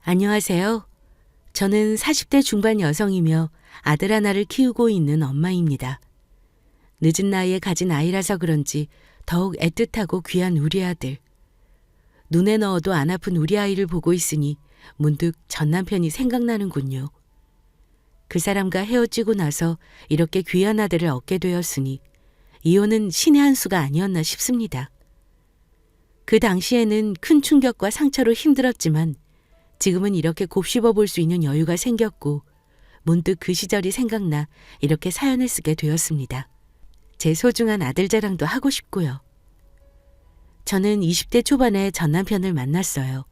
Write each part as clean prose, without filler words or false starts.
안녕하세요. 저는 40대 중반 여성이며 아들 하나를 키우고 있는 엄마입니다. 늦은 나이에 가진 아이라서 그런지 더욱 애틋하고 귀한 우리 아들. 눈에 넣어도 안 아픈 우리 아이를 보고 있으니 문득 전 남편이 생각나는군요. 그 사람과 헤어지고 나서 이렇게 귀한 아들을 얻게 되었으니 이혼은 신의 한 수가 아니었나 싶습니다. 그 당시에는 큰 충격과 상처로 힘들었지만 지금은 이렇게 곱씹어 볼 수 있는 여유가 생겼고 문득 그 시절이 생각나 이렇게 사연을 쓰게 되었습니다. 제 소중한 아들 자랑도 하고 싶고요. 저는 20대 초반에 전 남편을 만났어요.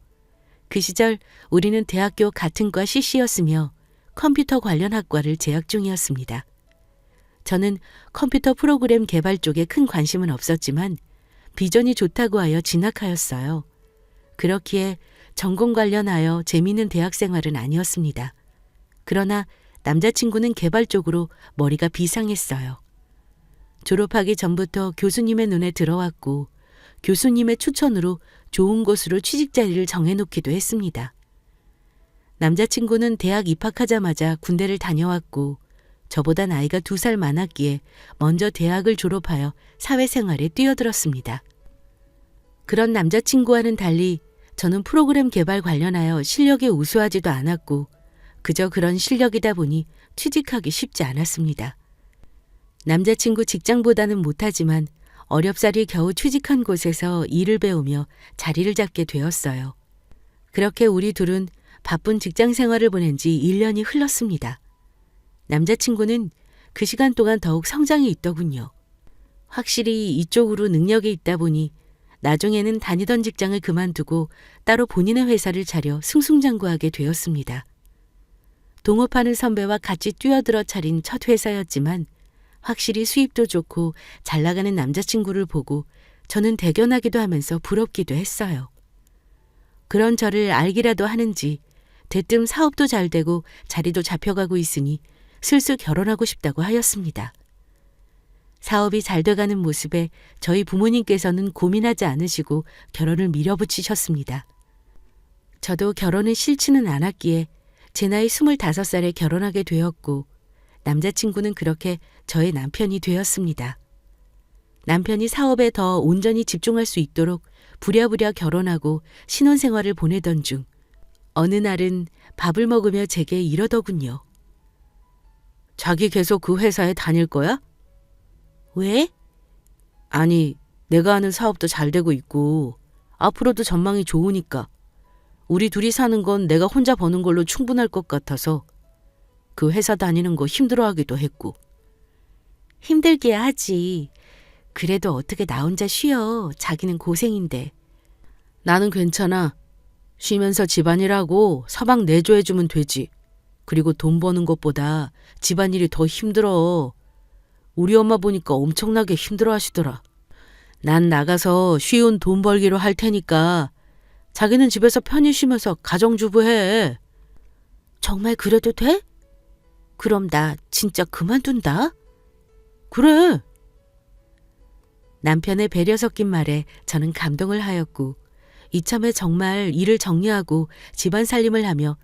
그 시절 우리는 대학교 같은 과 CC였으며 컴퓨터 관련 학과를 재학 중이었습니다. 저는 컴퓨터 프로그램 개발 쪽에 큰 관심은 없었지만 비전이 좋다고 하여 진학하였어요. 그렇기에 전공 관련하여 재미있는 대학 생활은 아니었습니다. 그러나 남자친구는 개발 쪽으로 머리가 비상했어요. 졸업하기 전부터 교수님의 눈에 들어왔고 교수님의 추천으로 좋은 곳으로 취직 자리를 정해놓기도 했습니다. 남자친구는 대학 입학하자마자 군대를 다녀왔고 저보다 나이가 2살 많았기에 먼저 대학을 졸업하여 사회생활에 뛰어들었습니다. 그런 남자친구와는 달리 저는 프로그램 개발 관련하여 실력이 우수하지도 않았고 그저 그런 실력이다 보니 취직하기 쉽지 않았습니다. 남자친구 직장보다는 못하지만 어렵사리 겨우 취직한 곳에서 일을 배우며 자리를 잡게 되었어요. 그렇게 우리 둘은 바쁜 직장 생활을 보낸 지 1년이 흘렀습니다. 남자친구는 그 시간 동안 더욱 성장이 있더군요. 확실히 이쪽으로 능력이 있다 보니 나중에는 다니던 직장을 그만두고 따로 본인의 회사를 차려 승승장구하게 되었습니다. 동업하는 선배와 같이 뛰어들어 차린 첫 회사였지만 확실히 수입도 좋고 잘 나가는 남자친구를 보고 저는 대견하기도 하면서 부럽기도 했어요. 그런 저를 알기라도 하는지 대뜸 사업도 잘 되고 자리도 잡혀가고 있으니 슬슬 결혼하고 싶다고 하였습니다. 사업이 잘 돼가는 모습에 저희 부모님께서는 고민하지 않으시고 결혼을 밀어붙이셨습니다. 저도 결혼을 싫지는 않았기에 제 나이 25살에 결혼하게 되었고 남자친구는 그렇게 저의 남편이 되었습니다. 남편이 사업에 더 온전히 집중할 수 있도록 부랴부랴 결혼하고 신혼생활을 보내던 중 어느 날은 밥을 먹으며 제게 이러더군요. 자기 계속 그 회사에 다닐 거야? 왜? 아니, 내가 하는 사업도 잘 되고 있고 앞으로도 전망이 좋으니까 우리 둘이 사는 건 내가 혼자 버는 걸로 충분할 것 같아서 그 회사 다니는 거 힘들어하기도 했고. 힘들게 하지. 그래도 어떻게 나 혼자 쉬어. 자기는 고생인데. 나는 괜찮아. 쉬면서 집안일하고 서방 내조해주면 되지. 그리고 돈 버는 것보다 집안일이 더 힘들어. 우리 엄마 보니까 엄청나게 힘들어 하시더라. 난 나가서 쉬운 돈 벌기로 할 테니까 자기는 집에서 편히 쉬면서 가정주부 해. 정말 그래도 돼? 그럼 나 진짜 그만둔다? 그래. 남편의 배려 섞인 말에 저는 감동을 하였고 이참에 정말 일을 정리하고 집안 살림을 하며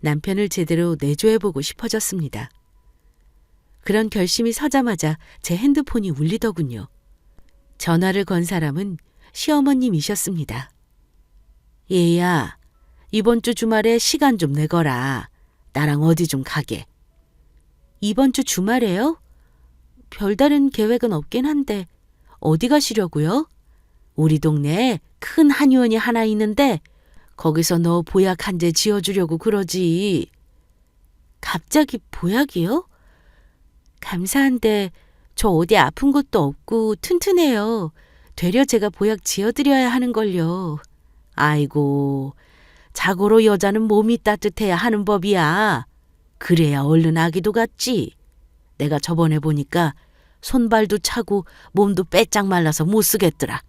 남편을 제대로 내조해보고 싶어졌습니다. 그런 결심이 서자마자 제 핸드폰이 울리더군요. 전화를 건 사람은 시어머님이셨습니다. 얘야, 이번 주 주말에 시간 좀 내거라. 나랑 어디 좀 가게. 이번 주 주말에요? 별다른 계획은 없긴 한데 어디 가시려고요? 우리 동네에 큰 한의원이 하나 있는데 거기서 너 보약 한 재 지어주려고 그러지. 갑자기 보약이요? 감사한데 저 어디 아픈 것도 없고 튼튼해요. 되려 제가 보약 지어드려야 하는걸요. 아이고, 자고로 여자는 몸이 따뜻해야 하는 법이야. 그래야 얼른 아기도 같지. 내가 저번에 보니까 손발도 차고 몸도 빼짝 말라서 못 쓰겠더라.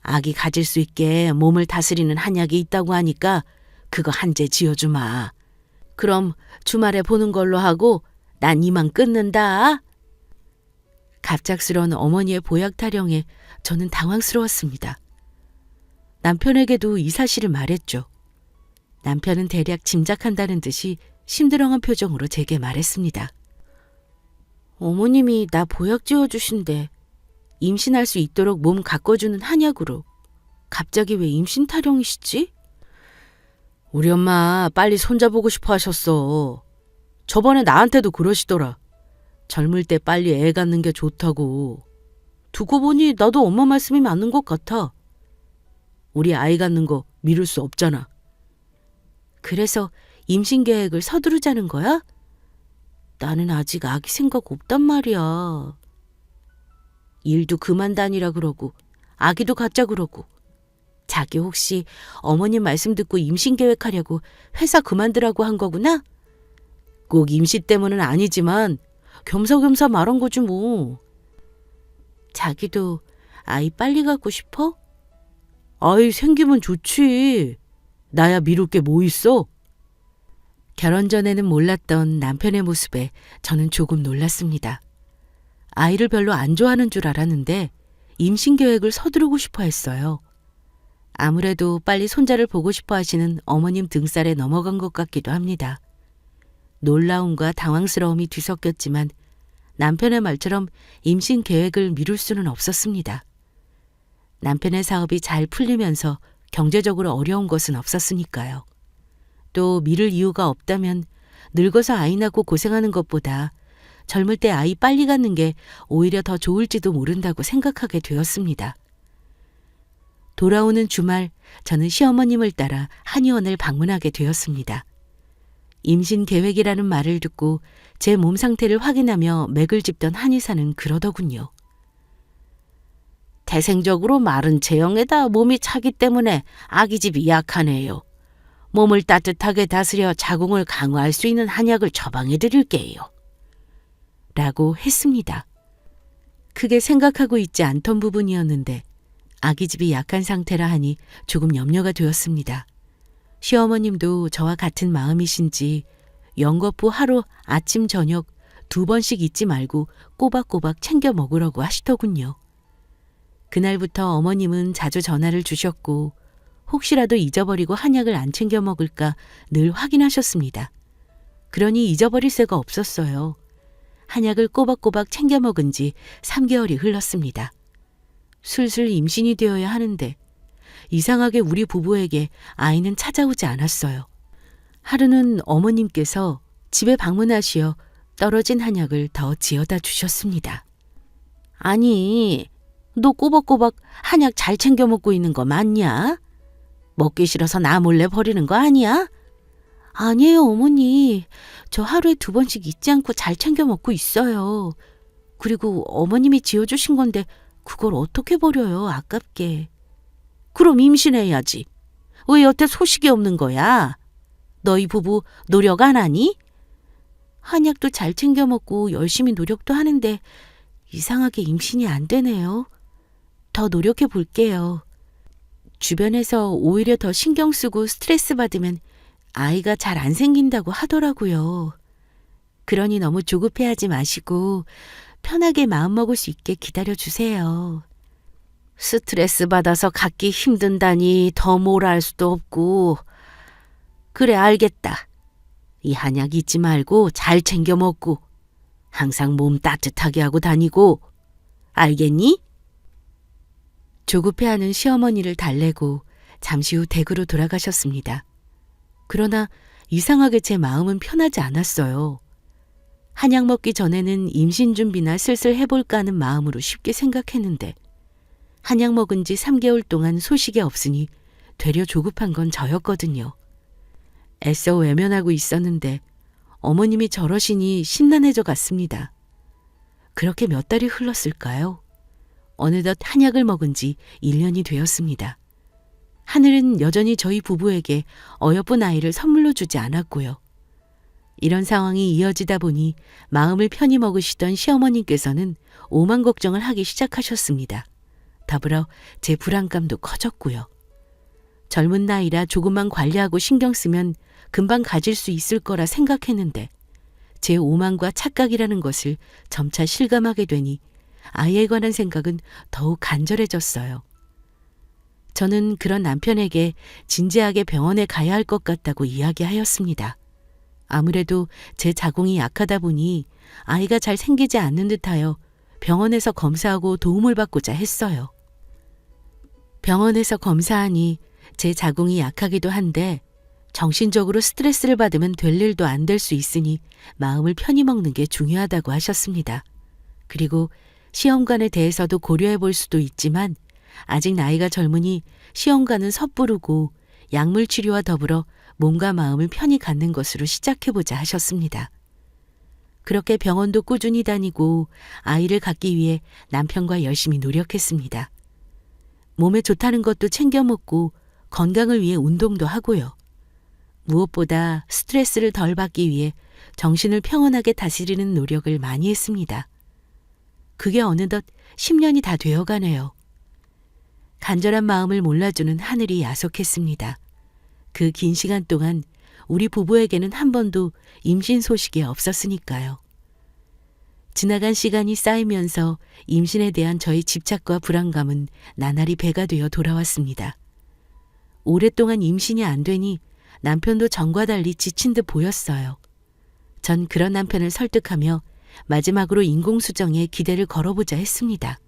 아기 가질 수 있게 몸을 다스리는 한약이 있다고 하니까 그거 한 재 지어주마. 그럼 주말에 보는 걸로 하고 난 이만 끊는다. 갑작스러운 어머니의 보약 타령에 저는 당황스러웠습니다. 남편에게도 이 사실을 말했죠. 남편은 대략 짐작한다는 듯이 심드렁한 표정으로 제게 말했습니다. 어머님이 나 보약 지어주신대. 임신할 수 있도록 몸 가꿔주는 한약으로. 갑자기 왜 임신 타령이시지? 우리 엄마 빨리 손자보고 싶어 하셨어. 저번에 나한테도 그러시더라. 젊을 때 빨리 애 갖는 게 좋다고. 두고 보니 나도 엄마 말씀이 맞는 것 같아. 우리 아이 갖는 거 미룰 수 없잖아. 그래서 임신 계획을 서두르자는 거야? 나는 아직 아기 생각 없단 말이야. 일도 그만 다니라 그러고 아기도 갖자 그러고. 자기 혹시 어머님 말씀 듣고 임신 계획하려고 회사 그만두라고 한 거구나? 꼭 임신 때문은 아니지만 겸사겸사 말한 거지 뭐. 자기도 아이 빨리 갖고 싶어? 아이 생기면 좋지. 나야 미룰 게 뭐 있어? 결혼 전에는 몰랐던 남편의 모습에 저는 조금 놀랐습니다. 아이를 별로 안 좋아하는 줄 알았는데 임신 계획을 서두르고 싶어 했어요. 아무래도 빨리 손자를 보고 싶어 하시는 어머님 등살에 넘어간 것 같기도 합니다. 놀라움과 당황스러움이 뒤섞였지만 남편의 말처럼 임신 계획을 미룰 수는 없었습니다. 남편의 사업이 잘 풀리면서 경제적으로 어려운 것은 없었으니까요. 또 미룰 이유가 없다면 늙어서 아이 낳고 고생하는 것보다 젊을 때 아이 빨리 갖는 게 오히려 더 좋을지도 모른다고 생각하게 되었습니다. 돌아오는 주말 저는 시어머님을 따라 한의원을 방문하게 되었습니다. 임신 계획이라는 말을 듣고 제 몸 상태를 확인하며 맥을 짚던 한의사는 그러더군요. 태생적으로 마른 체형에다 몸이 차기 때문에 아기집이 약하네요. 몸을 따뜻하게 다스려 자궁을 강화할 수 있는 한약을 처방해 드릴게요. 라고 했습니다. 크게 생각하고 있지 않던 부분이었는데 아기집이 약한 상태라 하니 조금 염려가 되었습니다. 시어머님도 저와 같은 마음이신지 연거푸 하루 아침 저녁 2번씩 잊지 말고 꼬박꼬박 챙겨 먹으라고 하시더군요. 그날부터 어머님은 자주 전화를 주셨고 혹시라도 잊어버리고 한약을 안 챙겨 먹을까 늘 확인하셨습니다. 그러니 잊어버릴 새가 없었어요. 한약을 꼬박꼬박 챙겨 먹은 지 3개월이 흘렀습니다. 슬슬 임신이 되어야 하는데 이상하게 우리 부부에게 아이는 찾아오지 않았어요. 하루는 어머님께서 집에 방문하시어 떨어진 한약을 더 지어다 주셨습니다. 아니, 너 꼬박꼬박 한약 잘 챙겨 먹고 있는 거 맞냐? 먹기 싫어서 나 몰래 버리는 거 아니야? 아니에요, 어머니. 저 하루에 2번씩 잊지 않고 잘 챙겨 먹고 있어요. 그리고 어머님이 지어주신 건데 그걸 어떻게 버려요, 아깝게. 그럼 임신해야지. 왜 여태 소식이 없는 거야? 너희 부부 노력 안 하니? 한약도 잘 챙겨 먹고 열심히 노력도 하는데 이상하게 임신이 안 되네요. 더 노력해 볼게요. 주변에서 오히려 더 신경 쓰고 스트레스 받으면 아이가 잘 안 생긴다고 하더라고요. 그러니 너무 조급해하지 마시고 편하게 마음먹을 수 있게 기다려주세요. 스트레스 받아서 갖기 힘든다니 더 뭐라 할 수도 없고. 그래, 알겠다. 이 한약 잊지 말고 잘 챙겨 먹고 항상 몸 따뜻하게 하고 다니고. 알겠니? 조급해하는 시어머니를 달래고 잠시 후 댁으로 돌아가셨습니다. 그러나 이상하게 제 마음은 편하지 않았어요. 한약 먹기 전에는 임신 준비나 슬슬 해볼까 하는 마음으로 쉽게 생각했는데 한약 먹은 지 3개월 동안 소식이 없으니 되려 조급한 건 저였거든요. 애써 외면하고 있었는데 어머님이 저러시니 심란해져 갔습니다. 그렇게 몇 달이 흘렀을까요? 어느덧 한약을 먹은 지 1년이 되었습니다. 하늘은 여전히 저희 부부에게 어여쁜 아이를 선물로 주지 않았고요. 이런 상황이 이어지다 보니 마음을 편히 먹으시던 시어머님께서는 오만 걱정을 하기 시작하셨습니다. 더불어 제 불안감도 커졌고요. 젊은 나이라 조금만 관리하고 신경 쓰면 금방 가질 수 있을 거라 생각했는데 제 오만과 착각이라는 것을 점차 실감하게 되니 아이에 관한 생각은 더욱 간절해졌어요. 저는 그런 남편에게 진지하게 병원에 가야 할 것 같다고 이야기하였습니다. 아무래도 제 자궁이 약하다 보니 아이가 잘 생기지 않는 듯하여 병원에서 검사하고 도움을 받고자 했어요. 병원에서 검사하니 제 자궁이 약하기도 한데 정신적으로 스트레스를 받으면 될 일도 안 될 수 있으니 마음을 편히 먹는 게 중요하다고 하셨습니다. 그리고 시험관에 대해서도 고려해 볼 수도 있지만 아직 나이가 젊으니 시험관은 섣부르고 약물 치료와 더불어 몸과 마음을 편히 갖는 것으로 시작해보자 하셨습니다. 그렇게 병원도 꾸준히 다니고 아이를 갖기 위해 남편과 열심히 노력했습니다. 몸에 좋다는 것도 챙겨 먹고 건강을 위해 운동도 하고요. 무엇보다 스트레스를 덜 받기 위해 정신을 평온하게 다스리는 노력을 많이 했습니다. 그게 어느덧 10년이 다 되어가네요. 간절한 마음을 몰라주는 하늘이 야속했습니다. 그 긴 시간 동안 우리 부부에게는 한 번도 임신 소식이 없었으니까요. 지나간 시간이 쌓이면서 임신에 대한 저의 집착과 불안감은 나날이 배가 되어 돌아왔습니다. 오랫동안 임신이 안 되니 남편도 전과 달리 지친 듯 보였어요. 전 그런 남편을 설득하며 마지막으로 인공수정에 기대를 걸어보자 했습니다.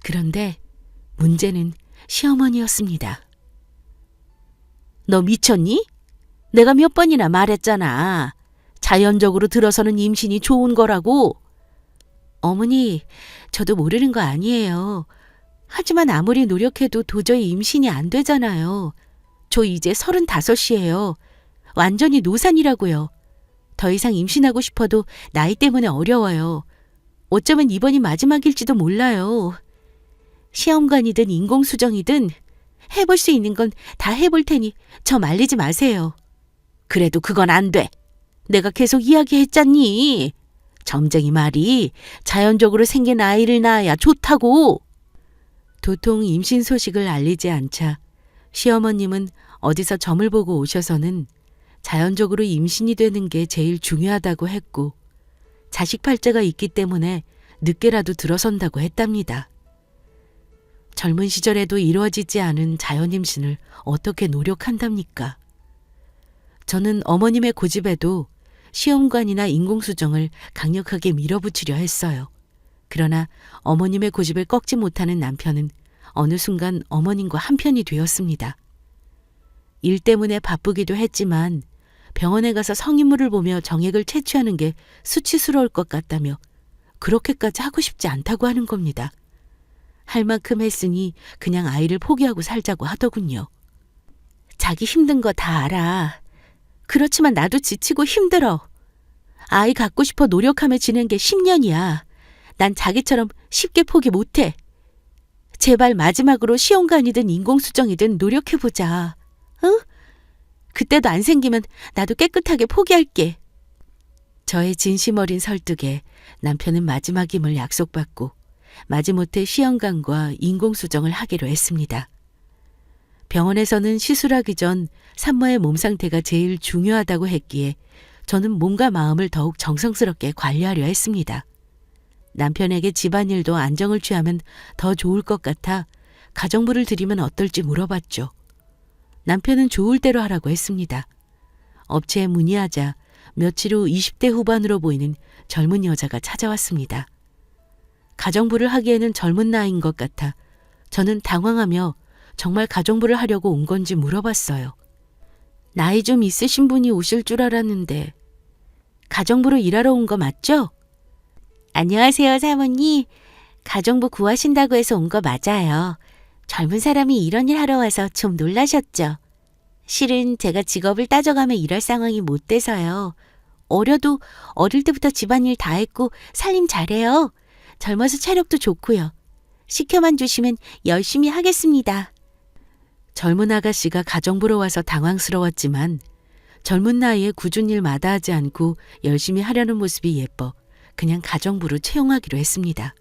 그런데 문제는 시어머니였습니다. 너 미쳤니? 내가 몇 번이나 말했잖아. 자연적으로 들어서는 임신이 좋은 거라고. 어머니, 저도 모르는 거 아니에요. 하지만 아무리 노력해도 도저히 임신이 안 되잖아요. 저 이제 35이에요. 완전히 노산이라고요. 더 이상 임신하고 싶어도 나이 때문에 어려워요. 어쩌면 이번이 마지막일지도 몰라요. 시험관이든 인공수정이든 해볼 수 있는 건 다 해볼 테니 저 말리지 마세요. 그래도 그건 안 돼. 내가 계속 이야기했잖니. 점쟁이 말이 자연적으로 생긴 아이를 낳아야 좋다고. 도통 임신 소식을 알리지 않자 시어머님은 어디서 점을 보고 오셔서는 자연적으로 임신이 되는 게 제일 중요하다고 했고 자식 팔자가 있기 때문에 늦게라도 들어선다고 했답니다. 젊은 시절에도 이루어지지 않은 자연 임신을 어떻게 노력한답니까? 저는 어머님의 고집에도 시험관이나 인공수정을 강력하게 밀어붙이려 했어요. 그러나 어머님의 고집을 꺾지 못하는 남편은 어느 순간 어머님과 한편이 되었습니다. 일 때문에 바쁘기도 했지만 병원에 가서 성인물을 보며 정액을 채취하는 게 수치스러울 것 같다며 그렇게까지 하고 싶지 않다고 하는 겁니다. 할 만큼 했으니 그냥 아이를 포기하고 살자고 하더군요. 자기 힘든 거 다 알아. 그렇지만 나도 지치고 힘들어. 아이 갖고 싶어 노력하며 지낸 게 10년이야. 난 자기처럼 쉽게 포기 못해. 제발 마지막으로 시험관이든 인공수정이든 노력해보자. 응? 그때도 안 생기면 나도 깨끗하게 포기할게. 저의 진심 어린 설득에 남편은 마지막임을 약속받고 마지못해 시험관과 인공수정을 하기로 했습니다. 병원에서는 시술하기 전 산모의 몸 상태가 제일 중요하다고 했기에 저는 몸과 마음을 더욱 정성스럽게 관리하려 했습니다. 남편에게 집안일도 안정을 취하면 더 좋을 것 같아 가정부를 드리면 어떨지 물어봤죠. 남편은 좋을 대로 하라고 했습니다. 업체에 문의하자 며칠 후 20대 후반으로 보이는 젊은 여자가 찾아왔습니다. 가정부를 하기에는 젊은 나이인 것 같아 저는 당황하며 정말 가정부를 하려고 온 건지 물어봤어요. 나이 좀 있으신 분이 오실 줄 알았는데 가정부로 일하러 온 거 맞죠? 안녕하세요, 사모님. 가정부 구하신다고 해서 온 거 맞아요. 젊은 사람이 이런 일 하러 와서 좀 놀라셨죠? 실은 제가 직업을 따져가며 일할 상황이 못 돼서요. 어려도 어릴 때부터 집안일 다 했고 살림 잘해요. 젊어서 체력도 좋고요. 시켜만 주시면 열심히 하겠습니다. 젊은 아가씨가 가정부로 와서 당황스러웠지만 젊은 나이에 굳은 일 마다하지 않고 열심히 하려는 모습이 예뻐 그냥 가정부로 채용하기로 했습니다.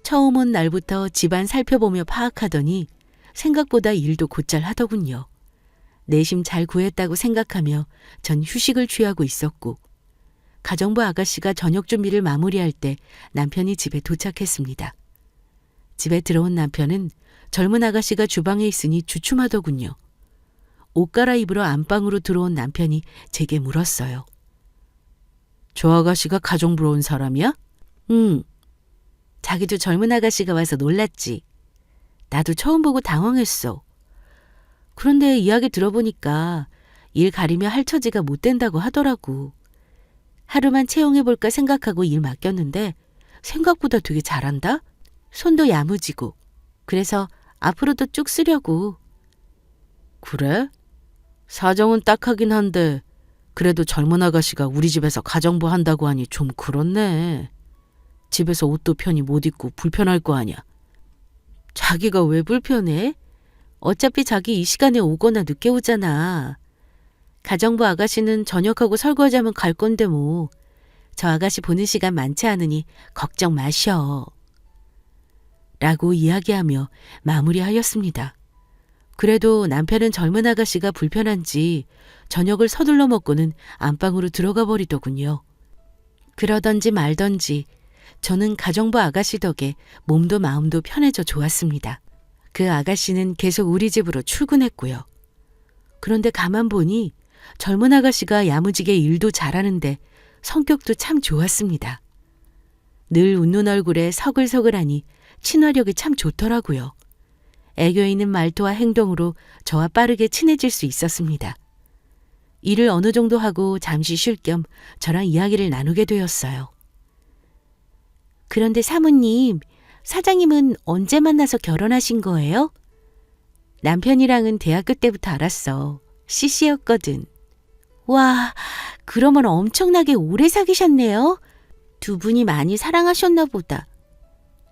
처음 온 날부터 집안 살펴보며 파악하더니 생각보다 일도 곧잘 하더군요. 내심 잘 구했다고 생각하며 전 휴식을 취하고 있었고 가정부 아가씨가 저녁 준비를 마무리할 때 남편이 집에 도착했습니다. 집에 들어온 남편은 젊은 아가씨가 주방에 있으니 주춤하더군요. 옷 갈아입으러 안방으로 들어온 남편이 제게 물었어요. 저 아가씨가 가정부러 온 사람이야? 응. 자기도 젊은 아가씨가 와서 놀랐지. 나도 처음 보고 당황했어. 그런데 이야기 들어보니까 일 가리며 할 처지가 못 된다고 하더라고. 하루만 채용해볼까 생각하고 일 맡겼는데 생각보다 되게 잘한다? 손도 야무지고. 그래서 앞으로도 쭉 쓰려고. 그래? 사정은 딱하긴 한데 그래도 젊은 아가씨가 우리 집에서 가정부 한다고 하니 좀 그렇네. 집에서 옷도 편히 못 입고 불편할 거 아냐. 자기가 왜 불편해? 어차피 자기 이 시간에 오거나 늦게 오잖아. 가정부 아가씨는 저녁하고 설거지하면 갈 건데 뭐. 저 아가씨 보는 시간 많지 않으니 걱정 마셔. 라고 이야기하며 마무리하였습니다. 그래도 남편은 젊은 아가씨가 불편한지 저녁을 서둘러 먹고는 안방으로 들어가 버리더군요. 그러던지 말던지 저는 가정부 아가씨 덕에 몸도 마음도 편해져 좋았습니다. 그 아가씨는 계속 우리 집으로 출근했고요. 그런데 가만 보니 젊은 아가씨가 야무지게 일도 잘하는데 성격도 참 좋았습니다. 늘 웃는 얼굴에 서글서글하니 친화력이 참 좋더라고요. 애교 있는 말투와 행동으로 저와 빠르게 친해질 수 있었습니다. 일을 어느 정도 하고 잠시 쉴 겸 저랑 이야기를 나누게 되었어요. 그런데 사모님, 사장님은 언제 만나서 결혼하신 거예요? 남편이랑은 대학교 때부터 알았어. CC였거든. 와, 그러면 엄청나게 오래 사귀셨네요. 두 분이 많이 사랑하셨나 보다.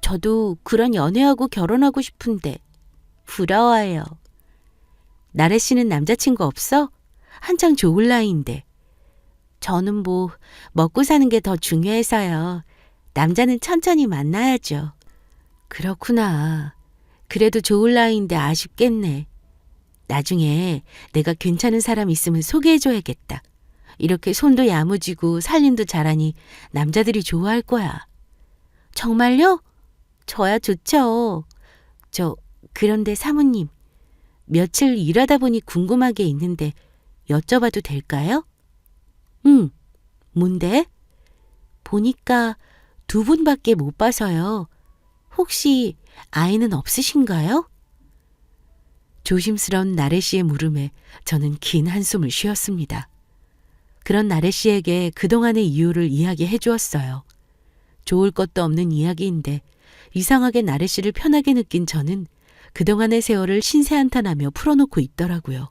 저도 그런 연애하고 결혼하고 싶은데 부러워요. 나래 씨는 남자친구 없어? 한창 좋을 나이인데. 저는 뭐 먹고 사는 게 더 중요해서요. 남자는 천천히 만나야죠. 그렇구나. 그래도 좋을 나이인데 아쉽겠네. 나중에 내가 괜찮은 사람 있으면 소개해줘야겠다. 이렇게 손도 야무지고 살림도 잘하니 남자들이 좋아할 거야. 정말요? 저야 좋죠. 그런데 사모님, 며칠 일하다 보니 궁금한 게 있는데 여쭤봐도 될까요? 응, 뭔데? 보니까 두 분밖에 못 봐서요. 혹시 아이는 없으신가요? 조심스러운 나래 씨의 물음에 저는 긴 한숨을 쉬었습니다. 그런 나래 씨에게 그동안의 이유를 이야기해 주었어요. 좋을 것도 없는 이야기인데 이상하게 나래 씨를 편하게 느낀 저는 그동안의 세월을 신세한탄하며 풀어놓고 있더라고요.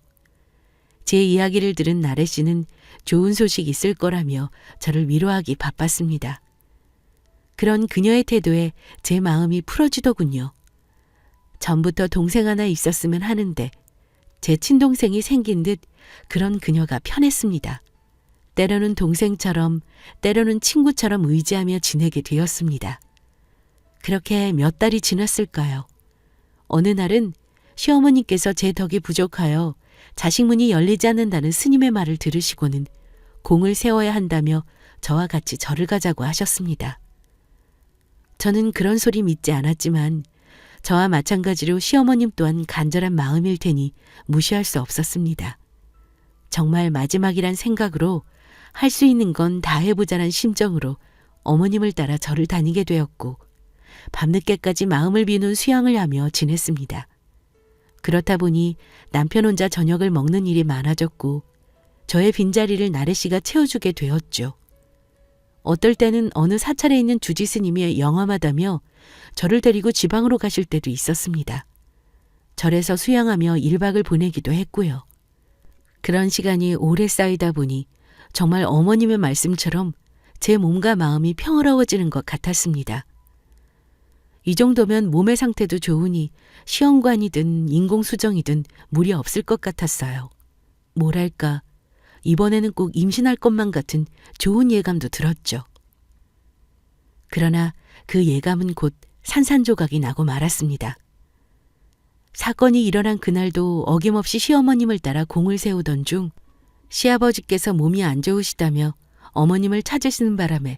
제 이야기를 들은 나래 씨는 좋은 소식 있을 거라며 저를 위로하기 바빴습니다. 그런 그녀의 태도에 제 마음이 풀어지더군요. 전부터 동생 하나 있었으면 하는데 제 친동생이 생긴 듯 그런 그녀가 편했습니다. 때로는 동생처럼 때로는 친구처럼 의지하며 지내게 되었습니다. 그렇게 몇 달이 지났을까요? 어느 날은 시어머니께서 제 덕이 부족하여 자식 문이 열리지 않는다는 스님의 말을 들으시고는 공을 세워야 한다며 저와 같이 절을 가자고 하셨습니다. 저는 그런 소리 믿지 않았지만 저와 마찬가지로 시어머님 또한 간절한 마음일 테니 무시할 수 없었습니다. 정말 마지막이란 생각으로 할 수 있는 건 다 해보자란 심정으로 어머님을 따라 절을 다니게 되었고 밤늦게까지 마음을 비우는 수양을 하며 지냈습니다. 그렇다 보니 남편 혼자 저녁을 먹는 일이 많아졌고 저의 빈자리를 나래 씨가 채워주게 되었죠. 어떨 때는 어느 사찰에 있는 주지 스님이 영험하다며 저를 데리고 지방으로 가실 때도 있었습니다. 절에서 수양하며 1박을 보내기도 했고요. 그런 시간이 오래 쌓이다 보니 정말 어머님의 말씀처럼 제 몸과 마음이 평화로워지는 것 같았습니다. 이 정도면 몸의 상태도 좋으니 시험관이든 인공수정이든 무리 없을 것 같았어요. 뭐랄까, 이번에는 꼭 임신할 것만 같은 좋은 예감도 들었죠. 그러나 그 예감은 곧 산산조각이 나고 말았습니다. 사건이 일어난 그날도 어김없이 시어머님을 따라 공을 세우던 중 시아버지께서 몸이 안 좋으시다며 어머님을 찾으시는 바람에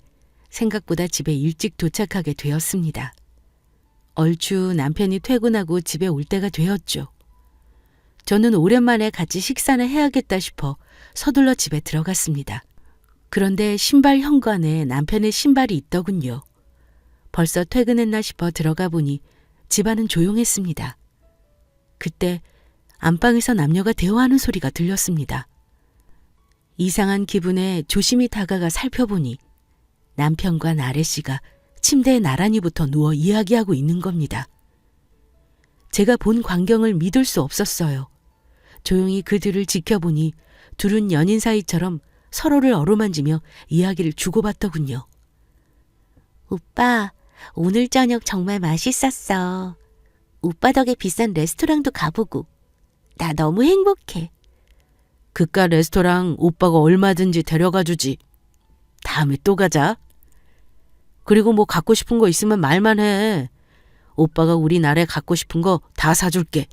생각보다 집에 일찍 도착하게 되었습니다. 얼추 남편이 퇴근하고 집에 올 때가 되었죠. 저는 오랜만에 같이 식사나 해야겠다 싶어 서둘러 집에 들어갔습니다. 그런데 신발 현관에 남편의 신발이 있더군요. 벌써 퇴근했나 싶어 들어가 보니 집안은 조용했습니다. 그때 안방에서 남녀가 대화하는 소리가 들렸습니다. 이상한 기분에 조심히 다가가 살펴보니 남편과 나래 씨가 침대에 나란히 붙어 누워 이야기하고 있는 겁니다. 제가 본 광경을 믿을 수 없었어요. 조용히 그 뒤를 지켜보니 둘은 연인 사이처럼 서로를 어루만지며 이야기를 주고받더군요. 오빠, 오늘 저녁 정말 맛있었어. 오빠 덕에 비싼 레스토랑도 가보고. 나 너무 행복해. 그깟 레스토랑 오빠가 얼마든지 데려가 주지. 다음에 또 가자. 그리고 뭐 갖고 싶은 거 있으면 말만 해. 오빠가 우리 나래 갖고 싶은 거 다 사줄게.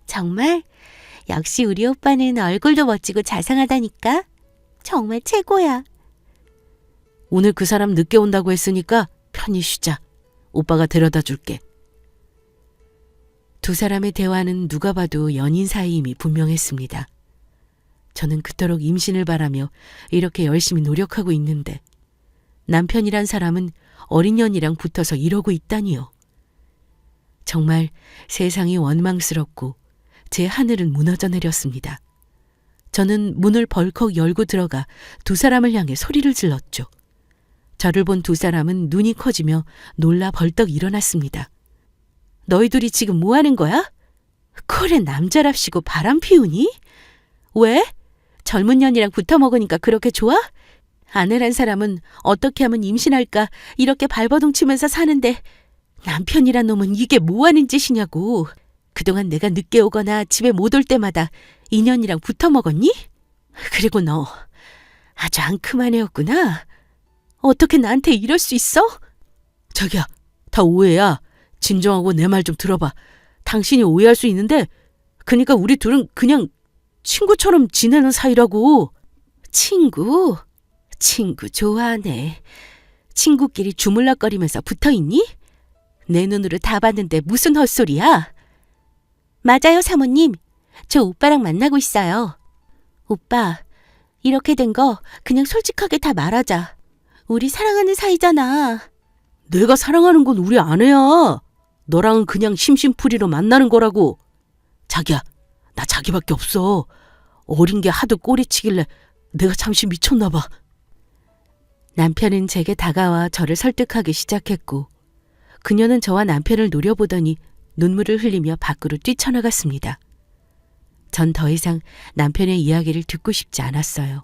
정말? 역시 우리 오빠는 얼굴도 멋지고 자상하다니까. 정말 최고야. 오늘 그 사람 늦게 온다고 했으니까 편히 쉬자. 오빠가 데려다 줄게. 두 사람의 대화는 누가 봐도 연인 사이임이 분명했습니다. 저는 그토록 임신을 바라며 이렇게 열심히 노력하고 있는데 남편이란 사람은 어린 년이랑 붙어서 이러고 있다니요. 정말 세상이 원망스럽고 제 하늘은 무너져 내렸습니다. 저는 문을 벌컥 열고 들어가 두 사람을 향해 소리를 질렀죠. 저를 본 두 사람은 눈이 커지며 놀라 벌떡 일어났습니다. 너희 둘이 지금 뭐 하는 거야? 콜에 남자랍시고 바람 피우니? 왜? 젊은 년이랑 붙어 먹으니까 그렇게 좋아? 아내란 사람은 어떻게 하면 임신할까 이렇게 발버둥 치면서 사는데 남편이란 놈은 이게 뭐 하는 짓이냐고. 그동안 내가 늦게 오거나 집에 못 올 때마다 인연이랑 붙어 먹었니? 그리고 너 아주 앙큼한 애였구나. 어떻게 나한테 이럴 수 있어? 자기야, 다 오해야. 진정하고 내 말 좀 들어봐. 당신이 오해할 수 있는데 그러니까 우리 둘은 그냥 친구처럼 지내는 사이라고. 친구? 친구 좋아하네. 친구끼리 주물럭거리면서 붙어있니? 내 눈으로 다 봤는데 무슨 헛소리야? 맞아요, 사모님. 저 오빠랑 만나고 있어요. 오빠, 이렇게 된 거 그냥 솔직하게 다 말하자. 우리 사랑하는 사이잖아. 내가 사랑하는 건 우리 아내야. 너랑은 그냥 심심풀이로 만나는 거라고. 자기야, 나 자기밖에 없어. 어린 게 하도 꼬리치길래 내가 잠시 미쳤나 봐. 남편은 제게 다가와 저를 설득하기 시작했고 그녀는 저와 남편을 노려보더니 눈물을 흘리며 밖으로 뛰쳐나갔습니다. 전 더 이상 남편의 이야기를 듣고 싶지 않았어요.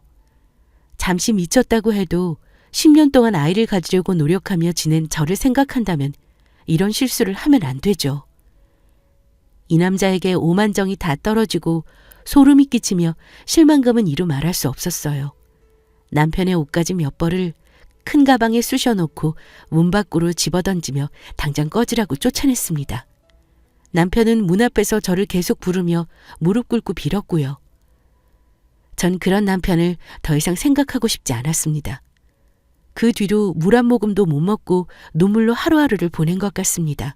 잠시 미쳤다고 해도 10년 동안 아이를 가지려고 노력하며 지낸 저를 생각한다면 이런 실수를 하면 안 되죠. 이 남자에게 오만정이 다 떨어지고 소름이 끼치며 실망감은 이루 말할 수 없었어요. 남편의 옷가지 몇 벌을 큰 가방에 쑤셔놓고 문 밖으로 집어던지며 당장 꺼지라고 쫓아냈습니다. 남편은 문 앞에서 저를 계속 부르며 무릎 꿇고 빌었고요. 전 그런 남편을 더 이상 생각하고 싶지 않았습니다. 그 뒤로 물 한 모금도 못 먹고 눈물로 하루하루를 보낸 것 같습니다.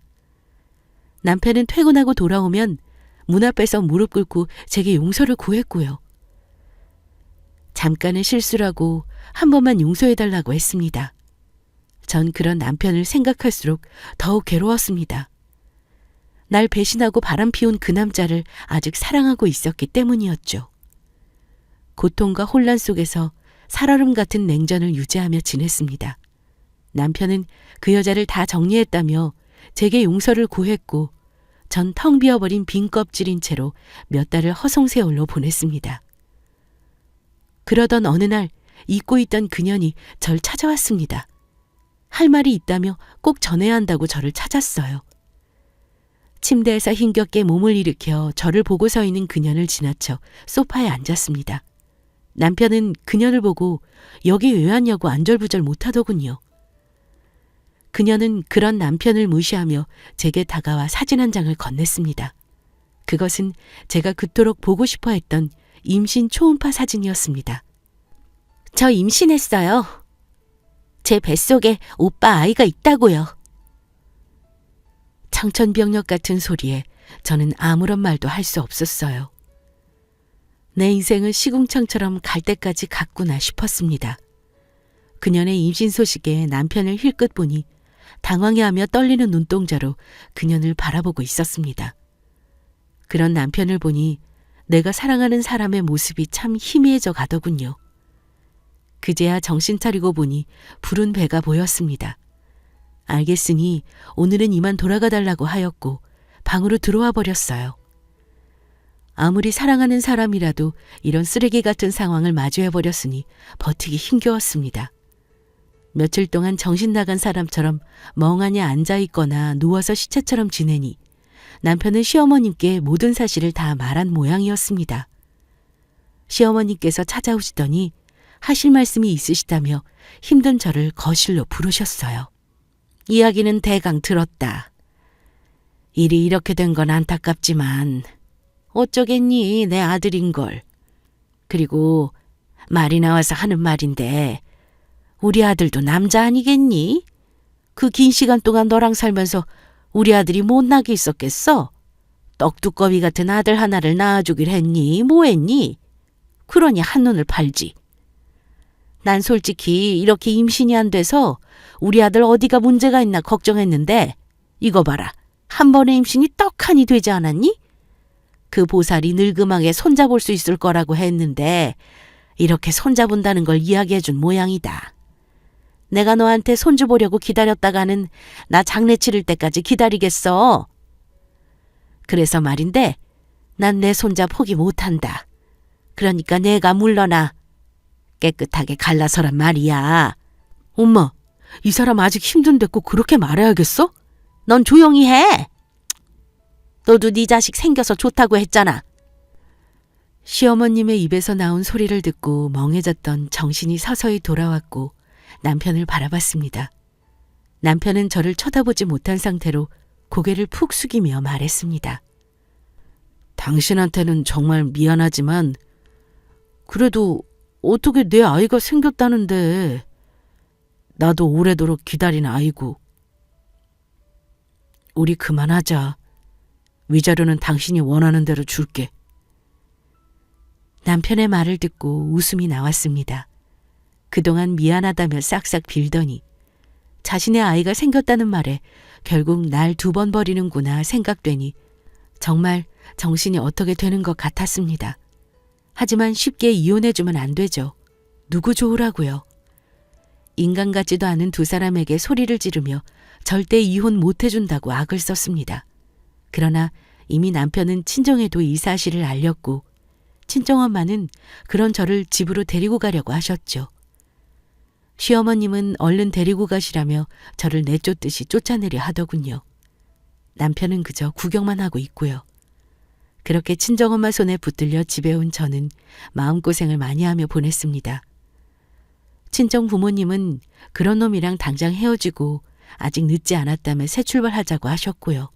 남편은 퇴근하고 돌아오면 문 앞에서 무릎 꿇고 제게 용서를 구했고요. 잠깐의 실수라고 한 번만 용서해달라고 했습니다. 전 그런 남편을 생각할수록 더욱 괴로웠습니다. 날 배신하고 바람 피운 그 남자를 아직 사랑하고 있었기 때문이었죠. 고통과 혼란 속에서 살얼음 같은 냉전을 유지하며 지냈습니다. 남편은 그 여자를 다 정리했다며 제게 용서를 구했고 전 텅 비어버린 빈 껍질인 채로 몇 달을 허송세월로 보냈습니다. 그러던 어느 날 잊고 있던 그년이 절 찾아왔습니다. 할 말이 있다며 꼭 전해야 한다고 저를 찾았어요. 침대에서 힘겹게 몸을 일으켜 저를 보고 서 있는 그년을 지나쳐 소파에 앉았습니다. 남편은 그년을 보고 여기 왜 왔냐고 안절부절 못하더군요. 그녀는 그런 남편을 무시하며 제게 다가와 사진 한 장을 건넸습니다. 그것은 제가 그토록 보고 싶어 했던 임신 초음파 사진이었습니다. 저 임신했어요. 제 뱃속에 오빠 아이가 있다고요. 청천벽력 같은 소리에 저는 아무런 말도 할 수 없었어요. 내 인생을 시궁창처럼 갈 때까지 갔구나 싶었습니다. 그년의 임신 소식에 남편을 힐끗 보니 당황해하며 떨리는 눈동자로 그년을 바라보고 있었습니다. 그런 남편을 보니 내가 사랑하는 사람의 모습이 참 희미해져 가더군요. 그제야 정신 차리고 보니 부른 배가 보였습니다. 알겠으니 오늘은 이만 돌아가 달라고 하였고 방으로 들어와 버렸어요. 아무리 사랑하는 사람이라도 이런 쓰레기 같은 상황을 마주해 버렸으니 버티기 힘겨웠습니다. 며칠 동안 정신 나간 사람처럼 멍하니 앉아있거나 누워서 시체처럼 지내니 남편은 시어머님께 모든 사실을 다 말한 모양이었습니다. 시어머님께서 찾아오시더니 하실 말씀이 있으시다며 힘든 저를 거실로 부르셨어요. 이야기는 대강 들었다. 일이 이렇게 된 건 안타깝지만 어쩌겠니, 내 아들인걸. 그리고 말이 나와서 하는 말인데 우리 아들도 남자 아니겠니? 그 긴 시간 동안 너랑 살면서 우리 아들이 못나게 있었겠어? 떡두꺼비 같은 아들 하나를 낳아주길 했니? 뭐 했니? 그러니 한눈을 팔지. 난 솔직히 이렇게 임신이 안 돼서 우리 아들 어디가 문제가 있나 걱정했는데 이거 봐라. 한 번의 임신이 떡하니 되지 않았니? 그 보살이 늙음하게 손잡을 수 있을 거라고 했는데 이렇게 손잡은다는 걸 이야기해준 모양이다. 내가 너한테 손주 보려고 기다렸다가는 나 장례 치를 때까지 기다리겠어. 그래서 말인데 난 내 손자 포기 못한다. 그러니까 내가 물러나. 깨끗하게 갈라서란 말이야. 엄마, 이 사람 아직 힘든데 꼭 그렇게 말해야겠어? 넌 조용히 해. 너도 네 자식 생겨서 좋다고 했잖아. 시어머님의 입에서 나온 소리를 듣고 멍해졌던 정신이 서서히 돌아왔고 남편을 바라봤습니다. 남편은 저를 쳐다보지 못한 상태로 고개를 푹 숙이며 말했습니다. 당신한테는 정말 미안하지만 그래도 어떻게 내 아이가 생겼다는데 나도 오래도록 기다린 아이고. 우리 그만하자. 위자료는 당신이 원하는 대로 줄게. 남편의 말을 듣고 웃음이 나왔습니다. 그동안 미안하다며 싹싹 빌더니 자신의 아이가 생겼다는 말에 결국 날 2번 버리는구나 생각되니 정말 정신이 어떻게 되는 것 같았습니다. 하지만 쉽게 이혼해주면 안 되죠. 누구 좋으라고요. 인간 같지도 않은 두 사람에게 소리를 지르며 절대 이혼 못해준다고 악을 썼습니다. 그러나 이미 남편은 친정에도 이 사실을 알렸고 친정엄마는 그런 저를 집으로 데리고 가려고 하셨죠. 시어머님은 얼른 데리고 가시라며 저를 내쫓듯이 쫓아내려 하더군요. 남편은 그저 구경만 하고 있고요. 그렇게 친정엄마 손에 붙들려 집에 온 저는 마음고생을 많이 하며 보냈습니다. 친정 부모님은 그런 놈이랑 당장 헤어지고 아직 늦지 않았다며 새 출발하자고 하셨고요.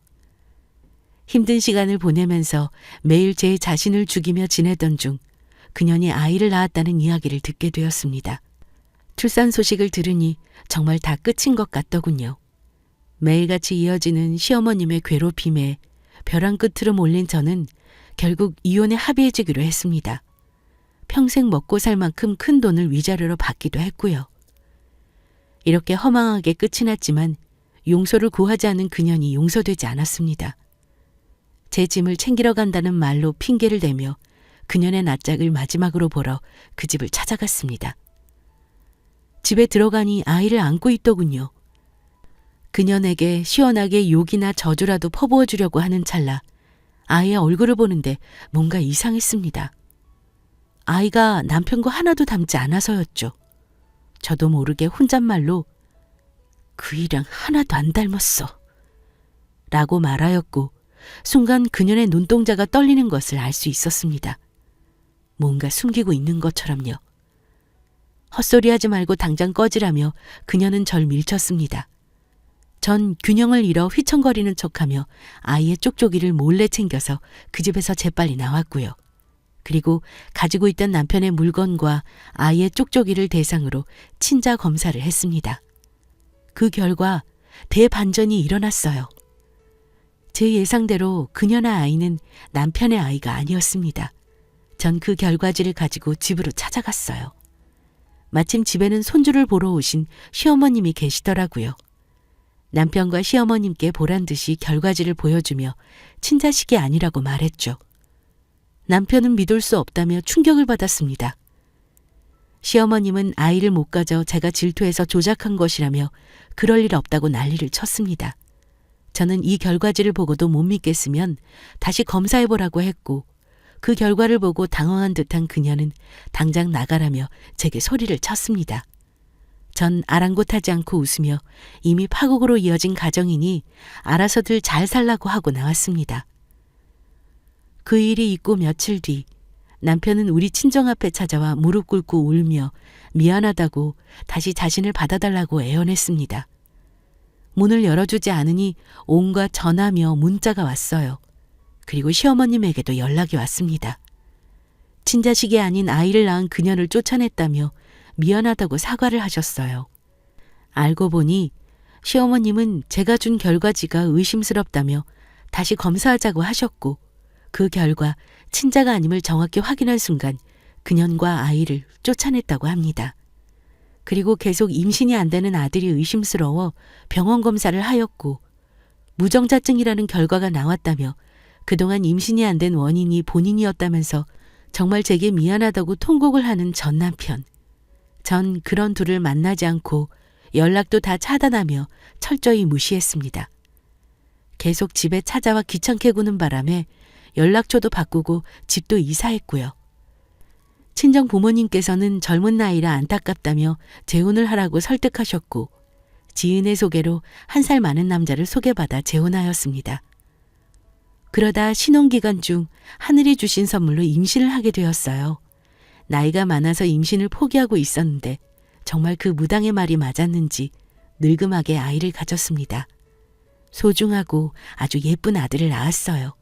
힘든 시간을 보내면서 매일 제 자신을 죽이며 지내던 중 그년이 아이를 낳았다는 이야기를 듣게 되었습니다. 출산 소식을 들으니 정말 다 끝인 것 같더군요. 매일같이 이어지는 시어머님의 괴롭힘에 벼랑 끝으로 몰린 저는 결국 이혼에 합의해주기로 했습니다. 평생 먹고 살 만큼 큰 돈을 위자료로 받기도 했고요. 이렇게 허망하게 끝이 났지만 용서를 구하지 않은 그년이 용서되지 않았습니다. 제 짐을 챙기러 간다는 말로 핑계를 대며 그년의 낯짝을 마지막으로 보러 그 집을 찾아갔습니다. 집에 들어가니 아이를 안고 있더군요. 그년에게 시원하게 욕이나 저주라도 퍼부어 주려고 하는 찰나 아이의 얼굴을 보는데 뭔가 이상했습니다. 아이가 남편과 하나도 닮지 않아서였죠. 저도 모르게 혼잣말로 그이랑 하나도 안 닮았어 라고 말하였고 순간 그년의 눈동자가 떨리는 것을 알 수 있었습니다. 뭔가 숨기고 있는 것처럼요. 헛소리하지 말고 당장 꺼지라며 그녀는 절 밀쳤습니다. 전 균형을 잃어 휘청거리는 척하며 아이의 쪽쪽이를 몰래 챙겨서 그 집에서 재빨리 나왔고요. 그리고 가지고 있던 남편의 물건과 아이의 쪽쪽이를 대상으로 친자 검사를 했습니다. 그 결과 대반전이 일어났어요. 제 예상대로 그녀나 아이는 남편의 아이가 아니었습니다. 전 그 결과지를 가지고 집으로 찾아갔어요. 마침 집에는 손주를 보러 오신 시어머님이 계시더라고요. 남편과 시어머님께 보란 듯이 결과지를 보여주며 친자식이 아니라고 말했죠. 남편은 믿을 수 없다며 충격을 받았습니다. 시어머님은 아이를 못 가져 제가 질투해서 조작한 것이라며 그럴 일 없다고 난리를 쳤습니다. 저는 이 결과지를 보고도 못 믿겠으면 다시 검사해보라고 했고 그 결과를 보고 당황한 듯한 그녀는 당장 나가라며 제게 소리를 쳤습니다. 전 아랑곳하지 않고 웃으며 이미 파국으로 이어진 가정이니 알아서들 잘 살라고 하고 나왔습니다. 그 일이 있고 며칠 뒤 남편은 우리 친정 앞에 찾아와 무릎 꿇고 울며 미안하다고 다시 자신을 받아달라고 애원했습니다. 문을 열어주지 않으니 온갖 전화며 문자가 왔어요. 그리고 시어머님에게도 연락이 왔습니다. 친자식이 아닌 아이를 낳은 그녀를 쫓아냈다며 미안하다고 사과를 하셨어요. 알고 보니 시어머님은 제가 준 결과지가 의심스럽다며 다시 검사하자고 하셨고 그 결과 친자가 아님을 정확히 확인한 순간 그년과 아이를 쫓아냈다고 합니다. 그리고 계속 임신이 안 되는 아들이 의심스러워 병원 검사를 하였고 무정자증이라는 결과가 나왔다며 그동안 임신이 안 된 원인이 본인이었다면서 정말 제게 미안하다고 통곡을 하는 전 남편. 전 그런 둘을 만나지 않고 연락도 다 차단하며 철저히 무시했습니다. 계속 집에 찾아와 귀찮게 구는 바람에 연락처도 바꾸고 집도 이사했고요. 친정 부모님께서는 젊은 나이라 안타깝다며 재혼을 하라고 설득하셨고 지인의 소개로 1살 많은 남자를 소개받아 재혼하였습니다. 그러다 신혼기간 중 하늘이 주신 선물로 임신을 하게 되었어요. 나이가 많아서 임신을 포기하고 있었는데 정말 그 무당의 말이 맞았는지 늙음하게 아이를 가졌습니다. 소중하고 아주 예쁜 아들을 낳았어요.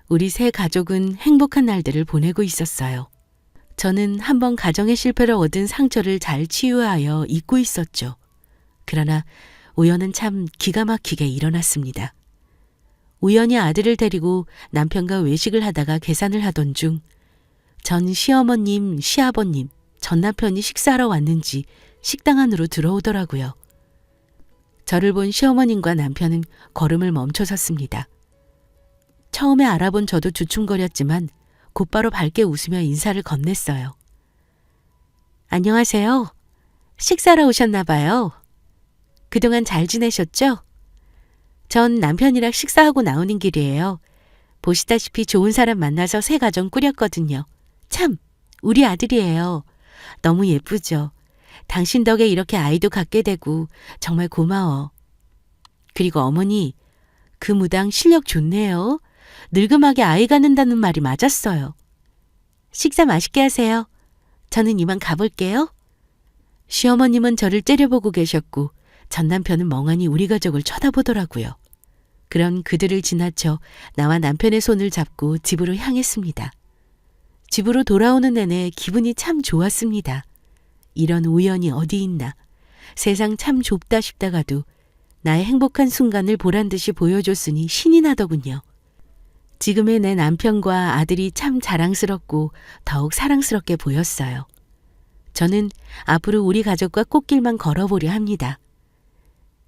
우리 세 가족은 행복한 날들을 보내고 있었어요. 저는 한번 가정의 실패를 얻은 상처를 잘 치유하여 잊고 있었죠. 그러나 우연은 참 기가 막히게 일어났습니다. 우연히 아들을 데리고 남편과 외식을 하다가 계산을 하던 중 전 시어머님, 시아버님, 전 남편이 식사하러 왔는지 식당 안으로 들어오더라고요. 저를 본 시어머님과 남편은 걸음을 멈춰섰습니다. 처음에 알아본 저도 주춤거렸지만 곧바로 밝게 웃으며 인사를 건넸어요. 안녕하세요. 식사하러 오셨나 봐요. 그동안 잘 지내셨죠? 전 남편이랑 식사하고 나오는 길이에요. 보시다시피 좋은 사람 만나서 새 가정 꾸렸거든요. 참, 우리 아들이에요. 너무 예쁘죠? 당신 덕에 이렇게 아이도 갖게 되고 정말 고마워. 그리고 어머니, 그 무당 실력 좋네요. 늙음하게 아이 갖는다는 말이 맞았어요. 식사 맛있게 하세요. 저는 이만 가볼게요. 시어머님은 저를 째려보고 계셨고 전 남편은 멍하니 우리 가족을 쳐다보더라고요. 그런 그들을 지나쳐 나와 남편의 손을 잡고 집으로 향했습니다. 집으로 돌아오는 내내 기분이 참 좋았습니다. 이런 우연이 어디 있나. 세상 참 좁다 싶다가도 나의 행복한 순간을 보란듯이 보여줬으니 신이 나더군요. 지금의 내 남편과 아들이 참 자랑스럽고 더욱 사랑스럽게 보였어요. 저는 앞으로 우리 가족과 꽃길만 걸어보려 합니다.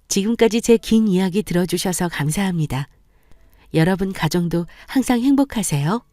지금까지 제 긴 이야기 들어주셔서 감사합니다. 여러분 가정도 항상 행복하세요.